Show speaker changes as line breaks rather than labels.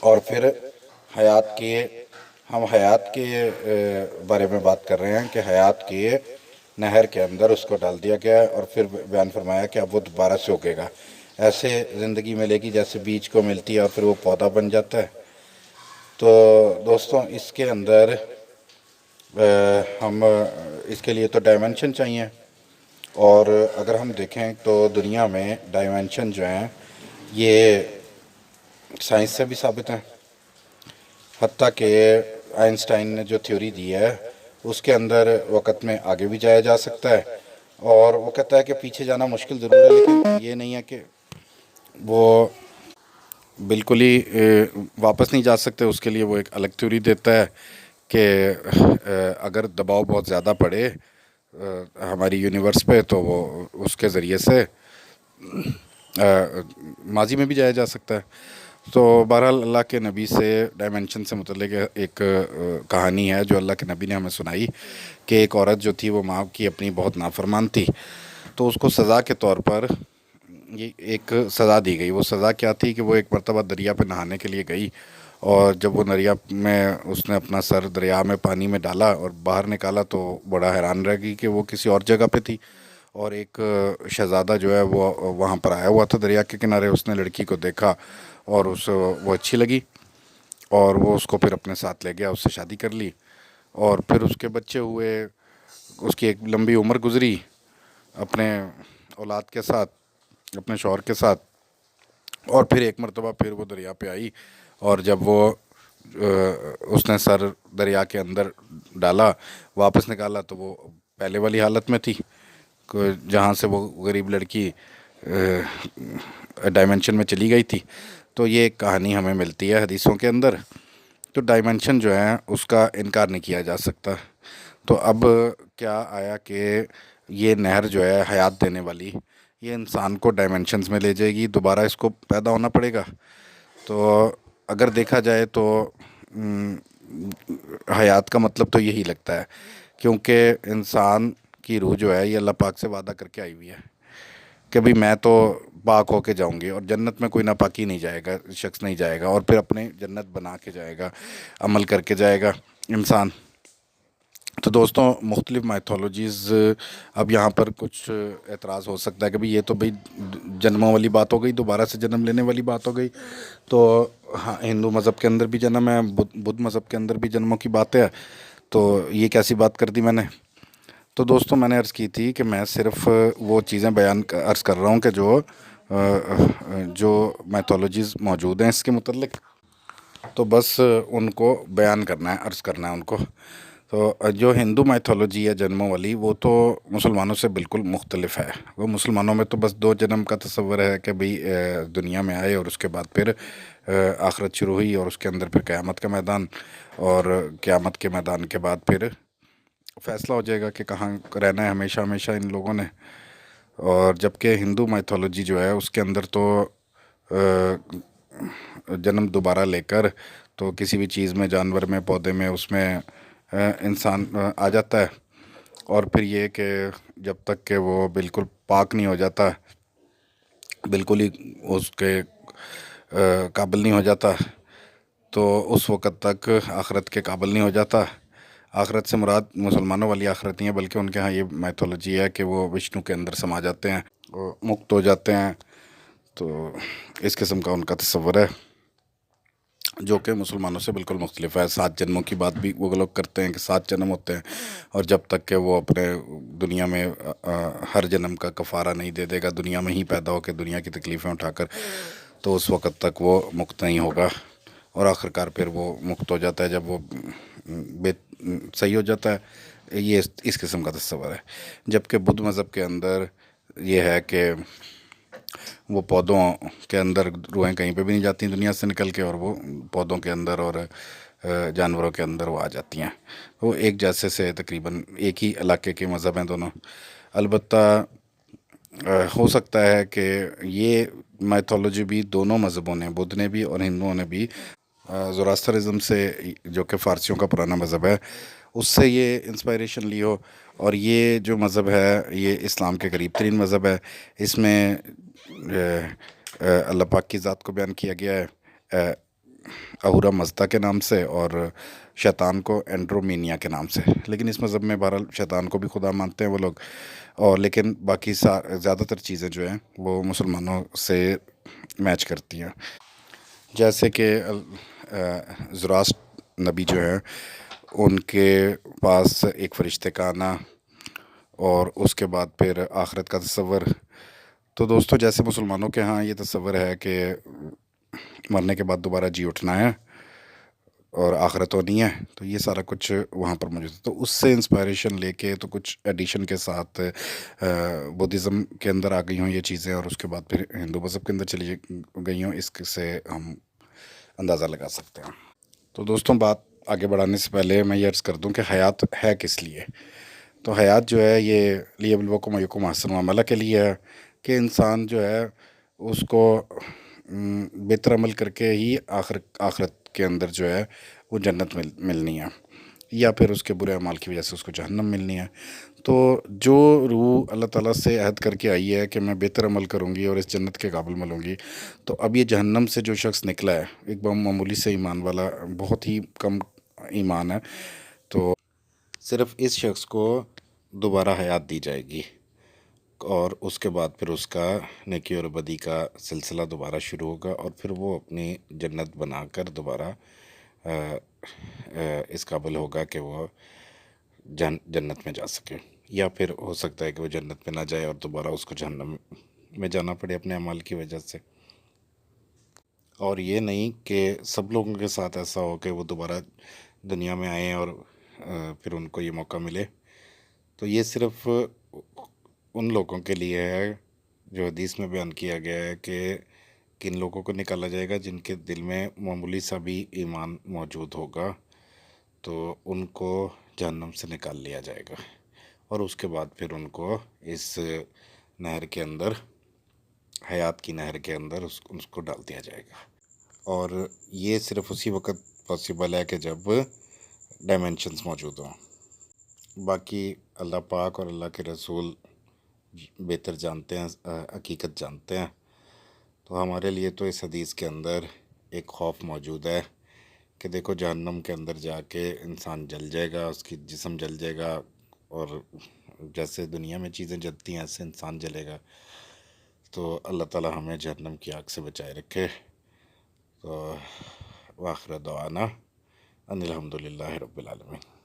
اور پھر حیات کے ہم حیات کے بارے میں بات کر رہے ہیں کہ حیات کے نہر کے اندر اس کو ڈال دیا گیا ہے، اور پھر بیان فرمایا کہ اب وہ دوبارہ سے اگے گا، ایسے زندگی ملے گی جیسے بیج کو ملتی ہے اور پھر وہ پودا بن جاتا ہے۔ تو دوستوں اس کے اندر ہم اس کے لیے تو ڈائمنشن چاہیے، اور اگر ہم دیکھیں تو دنیا میں ڈائمنشن جو ہیں یہ سائنس سے بھی ثابت ہیں، حتیٰ کہ آئنسٹائن نے جو تھیوری دی ہے اس کے اندر وقت میں آگے بھی جایا جا سکتا ہے، اور وہ کہتا ہے کہ پیچھے جانا مشکل ضرور ہے، لیکن یہ نہیں ہے کہ وہ بالکل ہی واپس نہیں جا سکتے۔ اس کے لیے وہ ایک الگ تھیوری دیتا ہے کہ اگر دباؤ بہت زیادہ پڑے ہماری یونیورس پہ تو وہ اس کے ذریعے سے ماضی میں بھی جایا جا سکتا ہے۔ تو بہرحال اللہ کے نبی سے ڈائمنشن سے متعلق ایک کہانی ہے جو اللہ کے نبی نے ہمیں سنائی کہ ایک عورت جو تھی وہ ماں کی اپنی بہت نافرمان تھی، تو اس کو سزا کے طور پر یہ ایک سزا دی گئی۔ وہ سزا کیا تھی کہ وہ ایک مرتبہ دریا پہ نہانے کے لیے گئی، اور جب وہ دریا میں اس نے اپنا سر دریا میں پانی میں ڈالا اور باہر نکالا تو بڑا حیران رہ گئی کہ وہ کسی اور جگہ پہ تھی، اور ایک شہزادہ جو ہے وہ وہاں پر آیا ہوا تھا دریا کے کنارے۔ اس نے لڑکی کو دیکھا اور وہ اچھی لگی، اور وہ اس کو پھر اپنے ساتھ لے گیا، اس سے شادی کر لی، اور پھر اس کے بچے ہوئے، اس کی ایک لمبی عمر گزری اپنے اولاد کے ساتھ، اپنے شوہر کے ساتھ، اور پھر ایک مرتبہ پھر وہ دریا پہ آئی، اور جب وہ اس نے سر دریا کے اندر ڈالا واپس نکالا تو وہ پہلے والی حالت میں تھی جہاں سے وہ غریب لڑکی ڈائمنشن میں چلی گئی تھی۔ تو یہ ایک کہانی ہمیں ملتی ہے حدیثوں کے اندر۔ تو ڈائمنشن جو ہے اس کا انکار نہیں کیا جا سکتا۔ تو اب کیا آیا کہ یہ نہر جو ہے حیات دینے والی، یہ انسان کو ڈائمنشنز میں لے جائے گی، دوبارہ اس کو پیدا ہونا پڑے گا؟ تو اگر دیکھا جائے تو حیات کا مطلب تو یہی لگتا ہے، کیونکہ انسان کی روح جو ہے یہ اللہ پاک سے وعدہ کر کے آئی ہوئی ہے کہ بھئی میں تو پاک ہو کے جاؤں گی، اور جنت میں کوئی ناپاکی نہیں جائے گا، شخص نہیں جائے گا، اور پھر اپنے جنت بنا کے جائے گا، عمل کر کے جائے گا انسان۔ تو دوستوں مختلف مائتھولوجیز، اب یہاں پر کچھ اعتراض ہو سکتا ہے کہ بھئی یہ تو بھئی جنموں والی بات ہو گئی، دوبارہ سے جنم لینے والی بات ہو گئی۔ تو ہاں، ہندو مذہب کے اندر بھی جنم ہے، بدھ مذہب کے اندر بھی جنموں کی بات ہے، تو یہ کیسی بات کر دی میں نے؟ تو دوستوں میں نے عرض کی تھی کہ میں صرف وہ چیزیں عرض کر رہا ہوں کہ جو میتھولوجیز موجود ہیں اس کے متعلق، تو بس ان کو بیان کرنا ہے، عرض کرنا ہے ان کو۔ تو جو ہندو میتھولوجی ہے جنموں والی، وہ تو مسلمانوں سے بالکل مختلف ہے۔ وہ مسلمانوں میں تو بس 2 جنم کا تصور ہے کہ بھئی دنیا میں آئے اور اس کے بعد پھر آخرت شروع ہوئی، اور اس کے اندر پھر قیامت کا میدان، اور قیامت کے میدان کے بعد پھر فیصلہ ہو جائے گا کہ کہاں رہنا ہے ہمیشہ ہمیشہ ان لوگوں نے۔ اور جبکہ ہندو میتھولوجی جو ہے اس کے اندر تو جنم دوبارہ لے کر تو کسی بھی چیز میں، جانور میں، پودے میں، اس میں انسان آ جاتا ہے، اور پھر یہ کہ جب تک کہ وہ بالکل پاک نہیں ہو جاتا، بالکل ہی اس کے قابل نہیں ہو جاتا، تو اس وقت تک آخرت کے قابل نہیں ہو جاتا۔ آخرت سے مراد مسلمانوں والی آخرت نہیں ہے، بلکہ ان کے ہاں یہ میتھولوجی ہے کہ وہ وشنو کے اندر سما جاتے ہیں، وہ مکت ہو جاتے ہیں۔ تو اس قسم کا ان کا تصور ہے جو کہ مسلمانوں سے بالکل مختلف ہے۔ 7 جنموں کی بات بھی وہ لوگ کرتے ہیں کہ 7 جنم ہوتے ہیں، اور جب تک کہ وہ اپنے دنیا میں ہر جنم کا کفارہ نہیں دے دے گا، دنیا میں ہی پیدا ہو کے دنیا کی تکلیفیں اٹھا کر، تو اس وقت تک وہ مکت نہیں ہوگا، اور آخرکار پھر وہ مکت ہو جاتا ہے جب وہ صحیح ہو جاتا ہے۔ یہ اس قسم کا تصور ہے۔ جبکہ بدھ مذہب کے اندر یہ ہے کہ وہ پودوں کے اندر روحیں کہیں پہ بھی نہیں جاتی دنیا سے نکل کے، اور وہ پودوں کے اندر اور جانوروں کے اندر وہ آ جاتی ہیں۔ وہ ایک جیسے سے تقریباً ایک ہی علاقے کے مذہب ہیں دونوں۔ البتہ ہو سکتا ہے کہ یہ میتھولوجی بھی دونوں مذہبوں نے، بدھ نے بھی اور ہندوؤں نے بھی، زوراسترزم سے جو کہ فارسیوں کا پرانا مذہب ہے، اس سے یہ انسپائریشن لی ہو، اور یہ جو مذہب ہے یہ اسلام کے قریب ترین مذہب ہے۔ اس میں اللہ پاک کی ذات کو بیان کیا گیا ہے، اہورا مزدا کے نام سے اور شیطان کو اینڈرومینیا کے نام سے. لیکن اس مذہب میں بہرحال شیطان کو بھی خدا مانتے ہیں وہ لوگ. اور لیکن باقی زیادہ تر چیزیں جو ہیں وہ مسلمانوں سے میچ کرتی ہیں. جیسے کہ زراسٹ نبی جو ہیں ان کے پاس ایک فرشتے کا آنا اور اس کے بعد پھر آخرت کا تصور. تو دوستو جیسے مسلمانوں کے ہاں یہ تصور ہے کہ مرنے کے بعد دوبارہ جی اٹھنا ہے اور آخرت ہونی ہے، تو یہ سارا کچھ وہاں پر موجود ہے. تو اس سے انسپائریشن لے کے تو کچھ ایڈیشن کے ساتھ بدھزم کے اندر آ گئی ہوں یہ چیزیں، اور اس کے بعد پھر ہندو مذہب کے اندر چلی گئی ہوں. اس سے ہم اندازہ لگا سکتے ہیں. تو دوستوں بات آگے بڑھانے سے پہلے میں یہ عرض کر دوں کہ حیات ہے کس لیے. تو حیات جو ہے یہ لیبلوکم ایکم احسن عملہ کے لیے ہے کہ انسان جو ہے اس کو بہتر عمل کر کے ہی آخرت کے اندر جو ہے وہ جنت ملنی ہے، یا پھر اس کے برے اعمال کی وجہ سے اس کو جہنم ملنی ہے. تو جو روح اللہ تعالیٰ سے عہد کر کے آئی ہے کہ میں بہتر عمل کروں گی اور اس جنت کے قابل ملوں گی، تو اب یہ جہنم سے جو شخص نکلا ہے ایک معمولی سے ایمان والا، بہت ہی کم ایمان ہے، تو صرف اس شخص کو دوبارہ حیات دی جائے گی اور اس کے بعد پھر اس کا نیکی اور بدی کا سلسلہ دوبارہ شروع ہوگا، اور پھر وہ اپنی جنت بنا کر دوبارہ اس قابل ہوگا کہ وہ جنت میں جا سکے. یا پھر ہو سکتا ہے کہ وہ جنت میں نہ جائے اور دوبارہ اس کو جہنم میں جانا پڑے اپنے اعمال کی وجہ سے. اور یہ نہیں کہ سب لوگوں کے ساتھ ایسا ہو کہ وہ دوبارہ دنیا میں آئیں اور پھر ان کو یہ موقع ملے. تو یہ صرف ان لوگوں کے لیے ہے جو حدیث میں بیان کیا گیا ہے کہ کن لوگوں کو نکالا جائے گا جن کے دل میں معمولی سا بھی ایمان موجود ہوگا، تو ان کو جہنم سے نکال لیا جائے گا، اور اس کے بعد پھر ان کو اس نہر کے اندر، حیات کی نہر کے اندر اس کو ڈال دیا جائے گا. اور یہ صرف اسی وقت پاسبل ہے کہ جب ڈائمینشنز موجود ہوں. باقی اللہ پاک اور اللہ کے رسول بہتر جانتے ہیں، حقیقت جانتے ہیں. تو ہمارے لیے تو اس حدیث کے اندر ایک خوف موجود ہے کہ دیکھو جہنم کے اندر جا کے انسان جل جائے گا، اس کی جسم جل جائے گا، اور جیسے دنیا میں چیزیں جلتی ہیں ایسے انسان جلے گا. تو اللہ تعالی ہمیں جہنم کی آگ سے بچائے رکھے. تو وآخر دعوانا ان الحمد للہ رب العالمین.